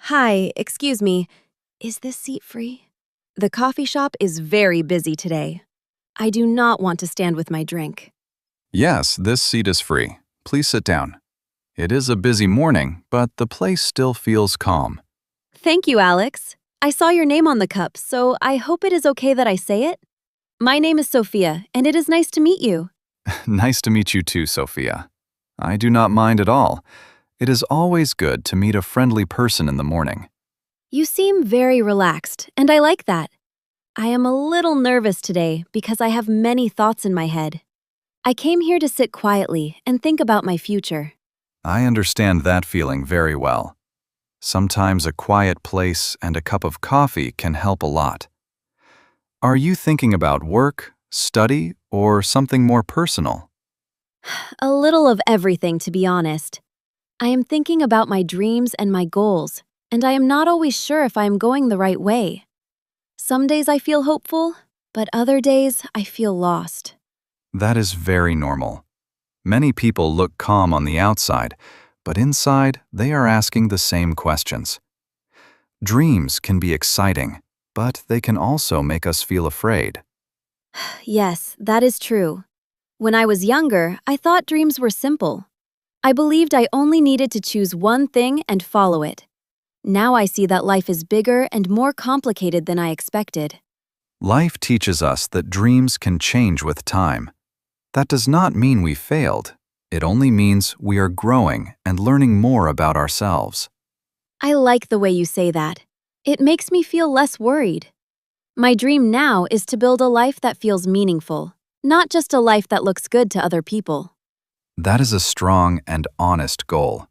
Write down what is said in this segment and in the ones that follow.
Hi, excuse me. Is this seat free? The coffee shop is very busy today. I do not want to stand with my drink. Yes, this seat is free. Please sit down. It is a busy morning, but the place still feels calm. Thank you, Alex. I saw your name on the cup, so I hope it is okay that I say it. My name is Sophia, and it is nice to meet you. Nice to meet you too, Sophia. I do not mind at all. It is always good to meet a friendly person in the morning. You seem very relaxed, and I like that. I am a little nervous today because I have many thoughts in my head. I came here to sit quietly and think about my future. I understand that feeling very well. Sometimes a quiet place and a cup of coffee can help a lot. Are you thinking about work, study, or something more personal? A little of everything, to be honest. I am thinking about my dreams and my goals, and I am not always sure if I am going the right way. Some days I feel hopeful, but other days I feel lost. That is very normal. Many people look calm on the outside, but inside they are asking the same questions. Dreams can be exciting, but they can also make us feel afraid. Yes, that is true. When I was younger, I thought dreams were simple. I believed I only needed to choose one thing and follow it. Now I see that life is bigger and more complicated than I expected. Life teaches us that dreams can change with time. That does not mean we failed. It only means we are growing and learning more about ourselves. I like the way you say that. It makes me feel less worried. My dream now is to build a life that feels meaningful, not just a life that looks good to other people. That is a strong and honest goal.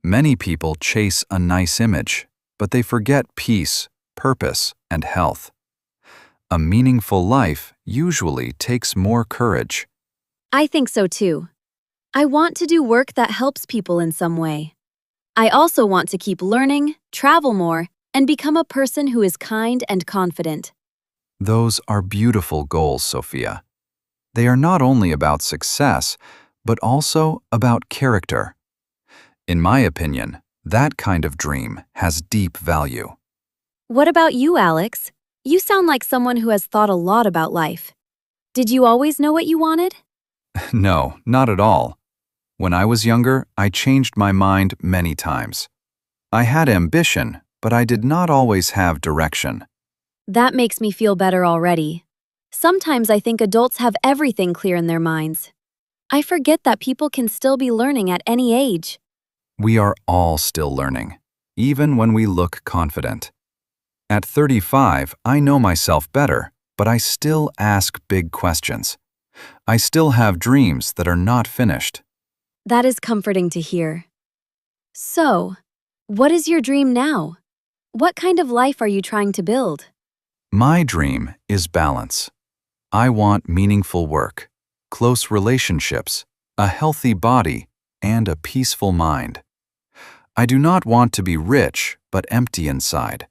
Many people chase a nice image, but they forget peace, purpose, and health. A meaningful life usually takes more courage. I think so too. I want to do work that helps people in some way. I also want to keep learning, travel more, and become a person who is kind and confident. Those are beautiful goals, Sophia. They are not only about success, but also about character. In my opinion, that kind of dream has deep value. What about you, Alex? You sound like someone who has thought a lot about life. Did you always know what you wanted? No, not at all. When I was younger, I changed my mind many times. I had ambition, but I did not always have direction. That makes me feel better already. Sometimes I think adults have everything clear in their minds. I forget that people can still be learning at any age. We are all still learning, even when we look confident. At 35, I know myself better, but I still ask big questions. I still have dreams that are not finished. That is comforting to hear. So, what is your dream now? What kind of life are you trying to build? My dream is balance. I want meaningful work, close relationships, a healthy body, and a peaceful mind. I do not want to be rich, but empty inside.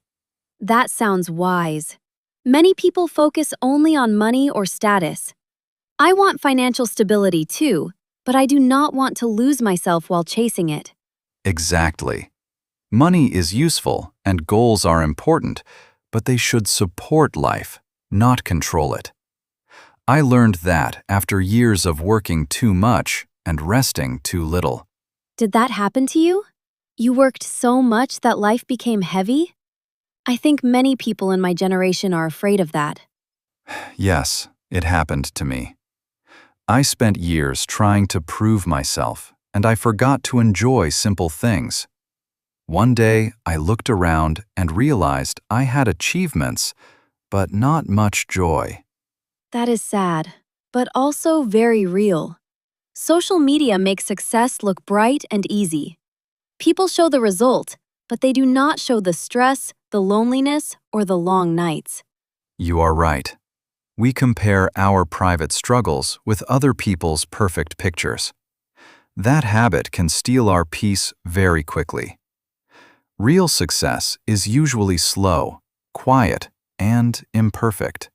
That sounds wise. Many people focus only on money or status. I want financial stability too, but I do not want to lose myself while chasing it. Exactly. Money is useful and goals are important, but they should support life, not control it. I learned that after years of working too much and resting too little. Did that happen to you? You worked so much that life became heavy? I think many people in my generation are afraid of that. Yes, it happened to me. I spent years trying to prove myself, and I forgot to enjoy simple things. One day, I looked around and realized I had achievements, but not much joy. That is sad, but also very real. Social media makes success look bright and easy. People show the result, but they do not show the stress, the loneliness, or the long nights. You are right. We compare our private struggles with other people's perfect pictures. That habit can steal our peace very quickly. Real success is usually slow, quiet, and imperfect.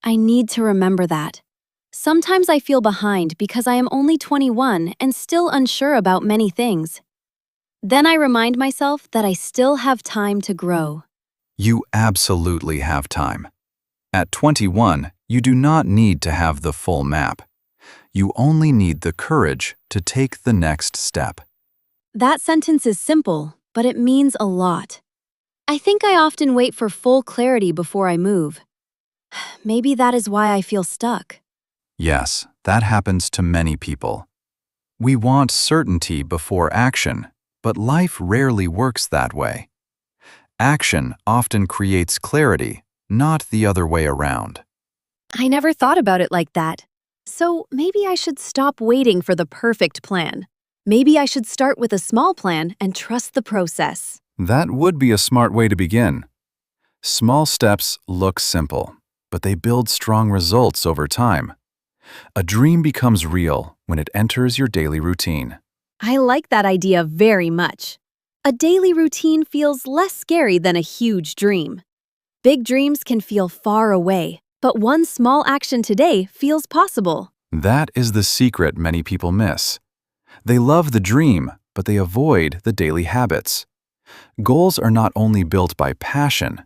I need to remember that. Sometimes I feel behind because I am only 21 and still unsure about many things. Then I remind myself that I still have time to grow. You absolutely have time. At 21, you do not need to have the full map. You only need the courage to take the next step. That sentence is simple, but it means a lot. I think I often wait for full clarity before I move. Maybe that is why I feel stuck. Yes, that happens to many people. We want certainty before action, but life rarely works that way. Action often creates clarity, not the other way around. I never thought about it like that. So maybe I should stop waiting for the perfect plan. Maybe I should start with a small plan and trust the process. That would be a smart way to begin. Small steps look simple, but they build strong results over time. A dream becomes real when it enters your daily routine. I like that idea very much. A daily routine feels less scary than a huge dream. Big dreams can feel far away, but one small action today feels possible. That is the secret many people miss. They love the dream, but they avoid the daily habits. Goals are not only built by passion,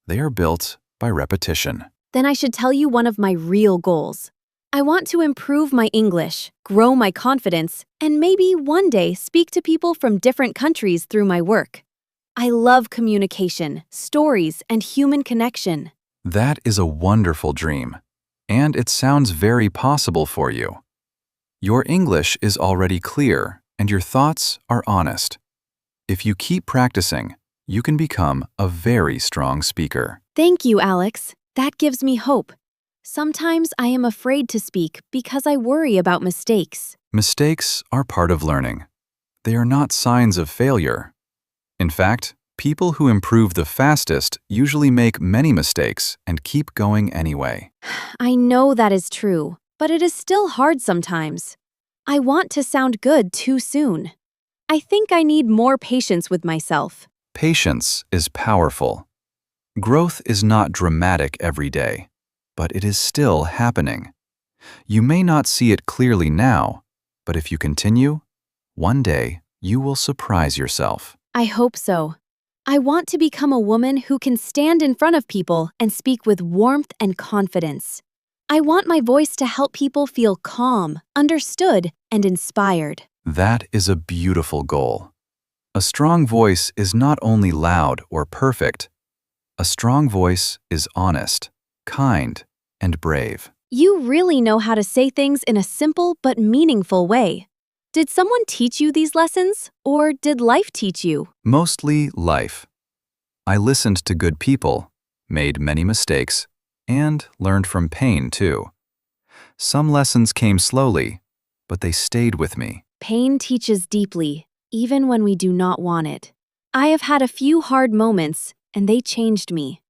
they are built by repetition. Then I should tell you one of my real goals. I want to improve my English, grow my confidence, and maybe one day speak to people from different countries through my work. I love communication, stories, and human connection. That is a wonderful dream, and it sounds very possible for you. Your English is already clear, and your thoughts are honest. If you keep practicing, you can become a very strong speaker. Thank you, Alex. That gives me hope. Sometimes I am afraid to speak because I worry about mistakes. Mistakes are part of learning. They are not signs of failure. In fact, people who improve the fastest usually make many mistakes and keep going anyway. I know that is true, but it is still hard sometimes. I want to sound good too soon. I think I need more patience with myself. Patience is powerful. Growth is not dramatic every day, but it is still happening. You may not see it clearly now, but if you continue, one day you will surprise yourself. I hope so. I want to become a woman who can stand in front of people and speak with warmth and confidence. I want my voice to help people feel calm, understood, and inspired. That is a beautiful goal. A strong voice is not only loud or perfect. A strong voice is honest, kind, and brave. You really know how to say things in a simple but meaningful way. Did someone teach you these lessons, or did life teach you? Mostly life. I listened to good people, made many mistakes, and learned from pain too. Some lessons came slowly, but they stayed with me. Pain teaches deeply, even when we do not want it. I have had a few hard moments, and they changed me.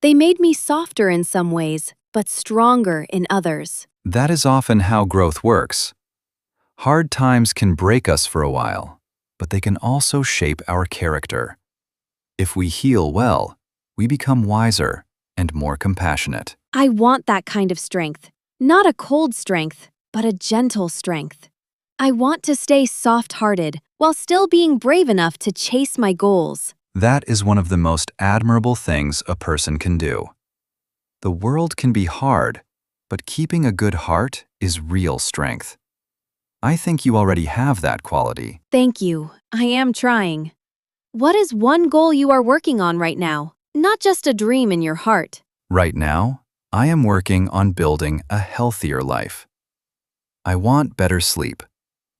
They made me softer in some ways, but stronger in others. That is often how growth works. Hard times can break us for a while, but they can also shape our character. If we heal well, we become wiser and more compassionate. I want that kind of strength. Not a cold strength, but a gentle strength. I want to stay soft-hearted while still being brave enough to chase my goals. That is one of the most admirable things a person can do. The world can be hard, but keeping a good heart is real strength. I think you already have that quality. Thank you. I am trying. What is one goal you are working on right now? Not just a dream in your heart. Right now, I am working on building a healthier life. I want better sleep,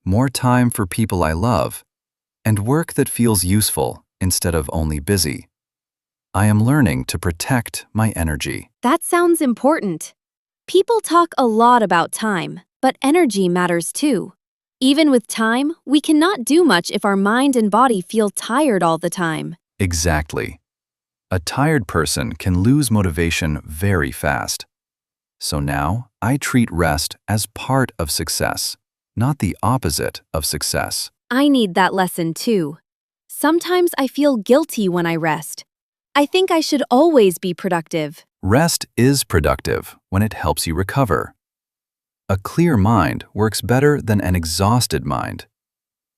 more time for people I love, and work that feels useful instead of only busy. I am learning to protect my energy. That sounds important. People talk a lot about time, but energy matters too. Even with time, we cannot do much if our mind and body feel tired all the time. Exactly. A tired person can lose motivation very fast. So now, I treat rest as part of success, not the opposite of success. I need that lesson too. Sometimes I feel guilty when I rest. I think I should always be productive. Rest is productive when it helps you recover. A clear mind works better than an exhausted mind.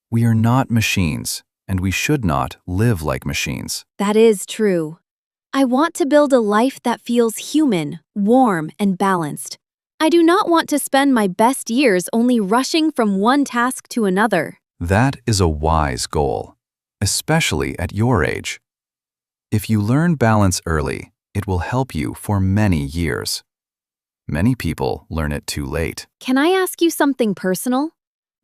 We are not machines. and we should not live like machines. That is true. I want to build a life that feels human, warm, and balanced. I do not want to spend my best years only rushing from one task to another. That is a wise goal, especially at your age. If you learn balance early, it will help you for many years. Many people learn it too late. Can I ask you something personal?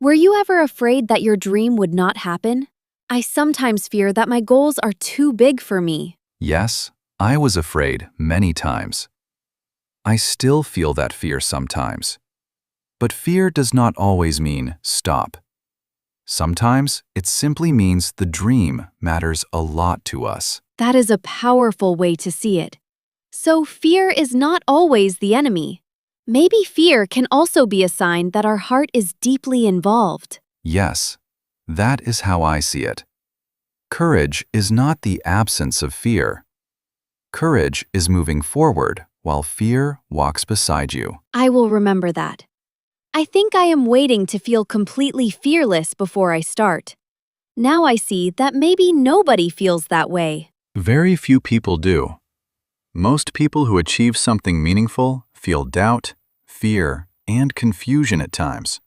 Were you ever afraid that your dream would not happen? I sometimes fear that my goals are too big for me. Yes, I was afraid many times. I still feel that fear sometimes. But fear does not always mean stop. Sometimes it simply means the dream matters a lot to us. That is a powerful way to see it. So fear is not always the enemy. Maybe fear can also be a sign that our heart is deeply involved. Yes, that is how I see it. Courage is not the absence of fear. Courage is moving forward while fear walks beside you. I will remember that. I think I am waiting to feel completely fearless before I start. Now I see that maybe nobody feels that way. Very few people do. Most people who achieve something meaningful feel doubt, fear, and confusion at times.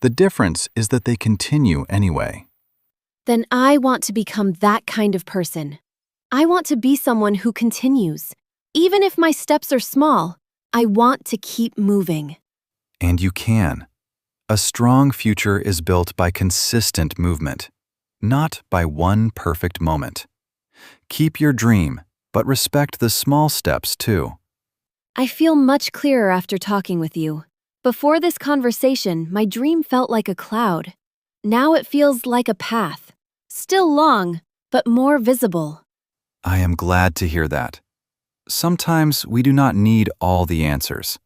The difference is that they continue anyway. Then I want to become that kind of person. I want to be someone who continues. Even if my steps are small, I want to keep moving. And you can. A strong future is built by consistent movement, not by one perfect moment. Keep your dream, but respect the small steps too. I feel much clearer after talking with you. Before this conversation, my dream felt like a cloud. Now it feels like a path. Still long, but more visible. I am glad to hear that. Sometimes we do not need all the answers.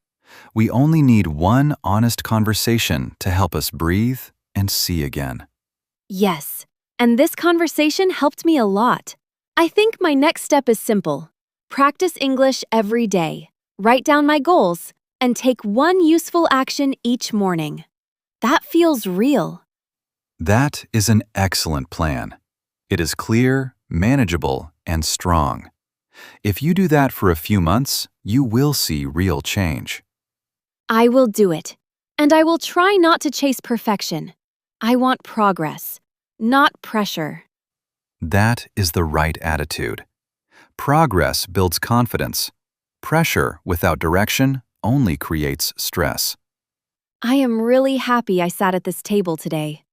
We only need one honest conversation to help us breathe and see again. Yes, and this conversation helped me a lot. I think my next step is simple. Practice English every day, write down my goals, and take one useful action each morning. That feels real. That is an excellent plan. It is clear, manageable, and strong. If you do that for a few months, you will see real change. I will do it, and I will try not to chase perfection. I want progress, not pressure. That is the right attitude. Progress builds confidence. Pressure without direction only creates stress. I am really happy I sat at this table today.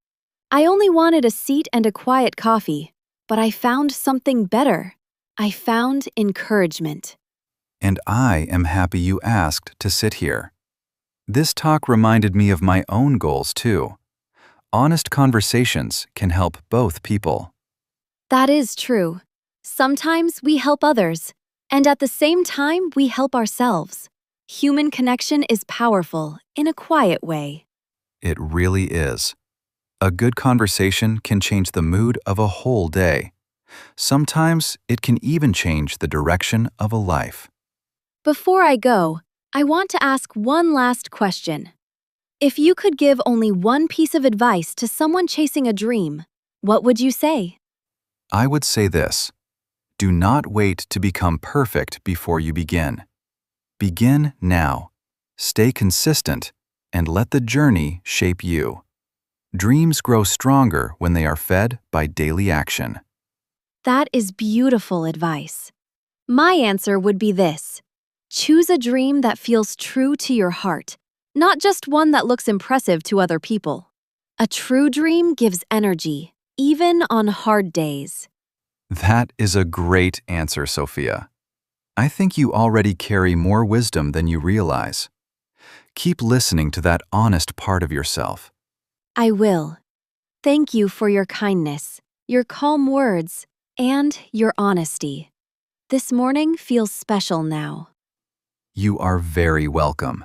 I only wanted a seat and a quiet coffee, but I found something better. I found encouragement. And I am happy you asked to sit here. This talk reminded me of my own goals too. Honest conversations can help both people. That is true. Sometimes we help others, and at the same time we help ourselves. Human connection is powerful in a quiet way. It really is. A good conversation can change the mood of a whole day. Sometimes it can even change the direction of a life. Before I go, I want to ask one last question. If you could give only one piece of advice to someone chasing a dream, what would you say? I would say this: do not wait to become perfect before you begin. Begin now. Stay consistent and let the journey shape you. Dreams grow stronger when they are fed by daily action. That is beautiful advice. My answer would be this: choose a dream that feels true to your heart, not just one that looks impressive to other people. A true dream gives energy, even on hard days. That is a great answer, Sophia. I think you already carry more wisdom than you realize. Keep listening to that honest part of yourself. I will. Thank you for your kindness, your calm words, and your honesty. This morning feels special now. You are very welcome.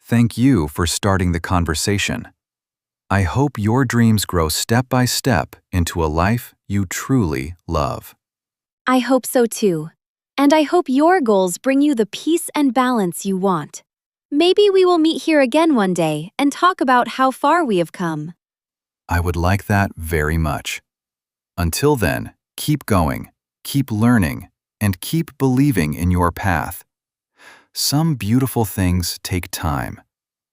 Thank you for starting the conversation. I hope your dreams grow step by step into a life you truly love. I hope so too. And I hope your goals bring you the peace and balance you want. Maybe we will meet here again one day and talk about how far we have come. I would like that very much. Until then, keep going, keep learning, and keep believing in your path. Some beautiful things take time,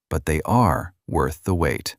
but they are worth the wait.